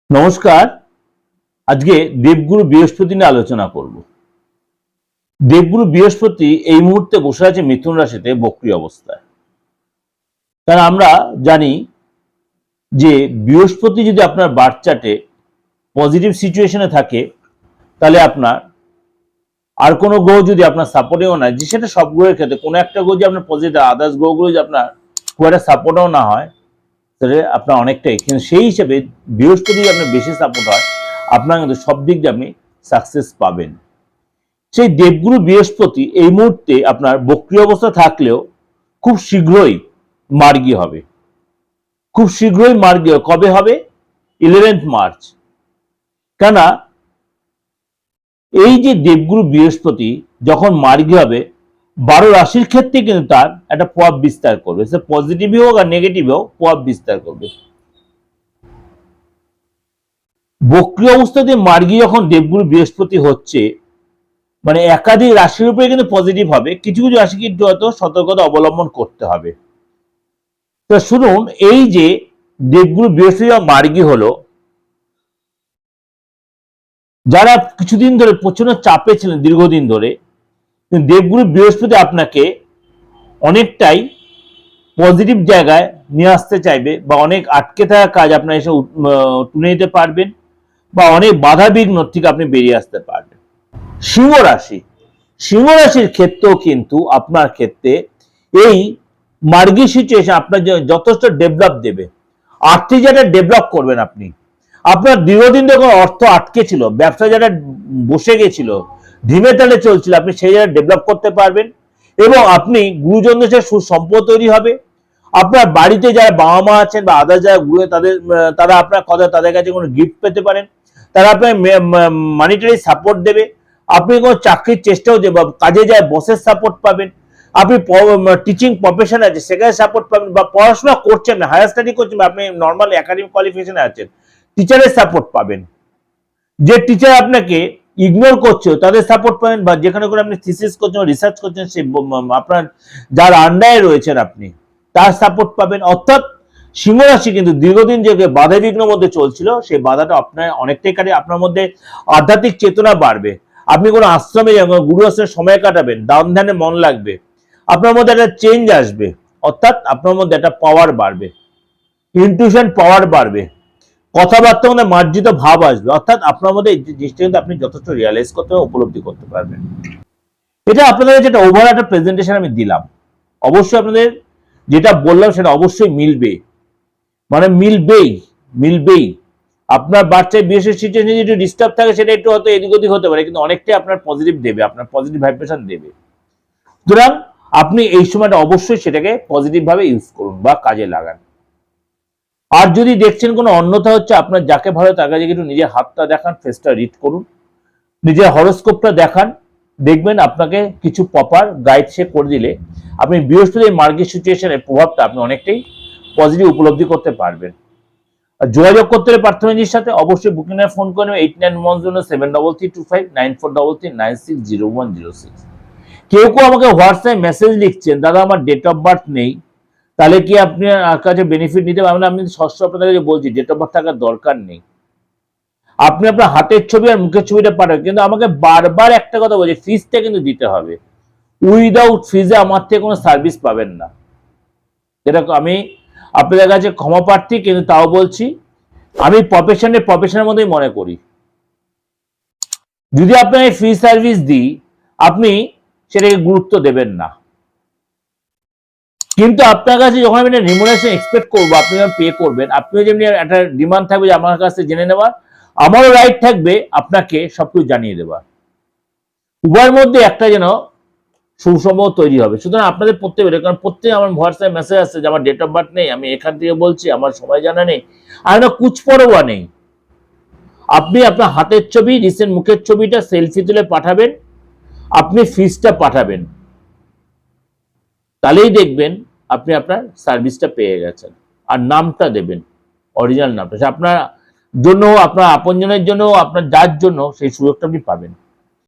নমস্কার। আজকে দেবগুরু বৃহস্পতি নিয়ে আলোচনা করব। দেবগুরু বৃহস্পতি এই মুহূর্তে বসে আছে মিথুন রাশিতে বক্রী অবস্থায়। কারণ আমরা জানি যে বৃহস্পতি যদি আপনার বার্থ চার্টে পজিটিভ সিচুয়েশনে থাকে, তাহলে আপনার আর কোনো গ্রহ যদি আপনার সাপোর্টেও না, যে সেটা সব গ্রহের ক্ষেত্রে কোনো একটা গ্রহ যদি আপনার পজিটিভ, আদার্স গ্রহগুলো যদি আপনার খুব একটা সাপোর্টও না হয়, তাহলে আপনার অনেকটাই, কিন্তু সেই হিসেবে বৃহস্পতি যদি আপনার বেশি সাপোর্ট হয়, আপনার কিন্তু সব দিক দিয়ে আপনি সাকসেস পাবেন। সেই দেবগুরু বৃহস্পতি এই মুহূর্তে আপনার বক্রী অবস্থা থাকলেও খুব শীঘ্রই মার্গী হবে। খুব শীঘ্রই মার্গী কবে হবে? 11th March. কেননা এই যে দেবগুরু বৃহস্পতি যখন মার্গী হবে, 12 রাশির ক্ষেত্রে কিন্তু তার একটা প্রভাব বিস্তার করবে। সে পজিটিভই হোক আর নেগেটিভ হোক, প্রভাব বিস্তার করবে। বক্রী অবস্থাতে মার্গী যখন দেবগুরু বৃহস্পতি হচ্ছে, মানে একাধিক রাশির উপরে কিন্তু পজিটিভ হবে, কিছু কিছু রাশি কিন্তু হয়তো সতর্কতা অবলম্বন করতে হবে। তো শুনুন, এই যে দেবগুরু বৃহস্পতি মার্গী হলো, যারা কিছুদিন ধরে প্রচন্ড চাপে ছিলেন দীর্ঘদিন ধরে, দেবগুরু বৃহস্পতি আপনাকে অনেকটাই পজিটিভ জায়গায় নিয়ে আসতে চাইবে, বা অনেক আটকে থাকা কাজ আপনার এসে তুলে নিতে পারবেন, বা অনেক বাধা বিঘ্ন থেকে আপনি বেরিয়ে আসতে পারবেন। সিংহ রাশি, সিংহ রাশির ক্ষেত্রেও কিন্তু আপনার ক্ষেত্রে এই মার্গী সিচুয়েশন আপনার যথেষ্ট ডেভেলপ দেবে। আর্থিক যেটা ডেভেলপ করবেন আপনি, আপনার দীর্ঘদিন ধরে অর্থ আটকে ছিল, ব্যবসা যেটা বসে গেছিল, ধিমে তালে চলছিল, আপনি সেই জায়গায় ডেভেলপ করতে পারবেন। এবং আপনি গুরুজনদের সাথে সুসম্পর্ক তৈরি হবে। আপনার বাড়িতে যারা বাবা মা আছেন বা আদার যারা গুরু, তারা আপনার কথা, তাদের কাছে কোনো গিফট পেতে পারেন, তারা আপনার মানিটারি সাপোর্ট দেবে। আপনি কোনো চাকরির চেষ্টাও যে কাজে যায় বসের সাপোর্ট পাবেন। আপনি টিচিং প্রফেশন আছে সেখানে সাপোর্ট পাবেন, বা পড়াশোনা করছেন, হায়ার স্টাডি করছেন, আপনি নর্মাল একাডেমিক কোয়ালিফিকেশনে আছেন, টিচারের সাপোর্ট পাবেন। যে টিচার আপনাকে ইগনোর করছে তাদের সাপোর্ট পাবেন, বা যেখানে করে আপনি থিসিস করছেন, রিসার্চ করছেন, সে আপনার যার আন্ডারে রয়েছেন আপনি তার সাপোর্ট পাবেন। অর্থাৎ সিংহ রাশি কিন্তু দীর্ঘদিন যে বাধা বিঘ্নের মধ্যে চলছিল, সেই বাধাটা আপনার অনেকটাই কাটে। আপনার মধ্যে আধ্যাত্মিক চেতনা বাড়বে। আপনি কোনো আশ্রমে যাবেন, গুরু আশ্রমে সময় কাটাবেন, দান ধ্যানে মন লাগবে, আপনার মধ্যে একটা চেঞ্জ আসবে। অর্থাৎ আপনার মধ্যে একটা পাওয়ার বাড়বে, ইনটিউশন পাওয়ার বাড়বে, কথাবার্তার মধ্যে মার্জিত ভাব আসবে। অর্থাৎ আপনার মধ্যে এই জিনিসটা কিন্তু আপনি যথেষ্ট রিয়ালাইজ করতে হবে, উপলব্ধি করতে পারবেন। এটা আপনাদের যেটা ওভারঅল একটা প্রেজেন্টেশন আমি দিলাম, অবশ্যই আপনাদের যেটা বললাম সেটা অবশ্যই মিলবে, মানে মিলবেই। আপনার বাচ্চায় বিশেষ সিচুয়েশন যদি ডিস্টার্ব থাকে, সেটা একটু হয়তো এদিক ওদিক হতে পারে, কিন্তু অনেকটাই আপনার পজিটিভ দেবে, আপনার পজিটিভ ভাইব্রেশন দেবে। সুতরাং আপনি এই সময়টা অবশ্যই সেটাকে পজিটিভ ভাবে ইউজ করুন বা কাজে লাগান। আর যদি দেখছেন কোনো অন্যথা হচ্ছে, আপনার যাকে ভালো তার কাছে একটু নিজের হাতটা দেখান, ফেসটা রিড করুন, নিজের হরোস্কোপটা দেখান, দেখবেন আপনাকে কিছু প্রপার গাইড সে করে দিলে আপনি বৃহস্পতির মার্গী সিচুয়েশনের প্রভাবটা আপনি অনেকটাই পজিটিভ উপলব্ধি করতে পারবেন। আর যোগাযোগ করতে হলে পার্থনাজির সাথে অবশ্যই বুকিং এর ফোন করে 8910733259 9433960106। কেউ আমাকে হোয়াটসঅ্যাপ মেসেজ লিখছেন, দাদা আমার ডেট অফ বার্থ নেই, তাহলে কি আপনি কাছে বেনিফিট নিতে পারবেন? আমি ষষ্ঠ আপনাদের বলছি, ডেট অফ বার্থ থাকার দরকার নেই। আপনি আপনার হাতের ছবি আর মুখের ছবিটা পাঠাবেন, কিন্তু আমাকে বারবার একটা কথা বলছি, ফিজটা কিন্তু দিতে হবে। উইদাউট ফিজে আমার থেকে কোনো সার্ভিস পাবেন না। যেটা আমি আপনাদের কাছে ক্ষমা প্রার্থী, কিন্তু তাও বলছি, আমি প্রফেশনের মধ্যেই মনে করি, যদি আপনার ফ্রি সার্ভিস দিই আপনি সেটাকে গুরুত্ব দেবেন না। কিন্তু আপনার কাছে যখন আমি রিমুনারেশন এক্সপেক্ট করবো, আপনি যখন পে করবেন, আপনিও যেমনি একটা ডিমান্ড থাকবে যে আমার কাছে জেনে নেওয়ার, আমারও রাইট থাকবে আপনাকে সবকিছু জানিয়ে দেওয়ার। উভয়ের মধ্যে একটা যেন সুসম্পর্ক তৈরি হবে। সুতরাং আপনাদের প্রত্যেকের, কারণ প্রত্যেকে আমার হোয়াটসঅ্যাপ মেসেজ আসছে যে আমার ডেট অফ বার্থ নেই, আমি এখান থেকে বলছি, আমার সময় জানা নেই, আর না কুচপরোয়া নেই। আপনি আপনার হাতের ছবি, রিসেন্ট মুখের ছবিটা সেলফি তুলে পাঠাবেন, আপনি ফিজটা পাঠাবেন, তাহলেই দেখবেন আপনি আপনার সার্ভিসটা পেয়ে গেছেন। আর নামটা দেবেন, অরিজিনাল নামটা, আপনার জন্য, আপনার আপনজনের জন্য, আপনার যার জন্য সেই সুযোগটা আপনি পাবেন।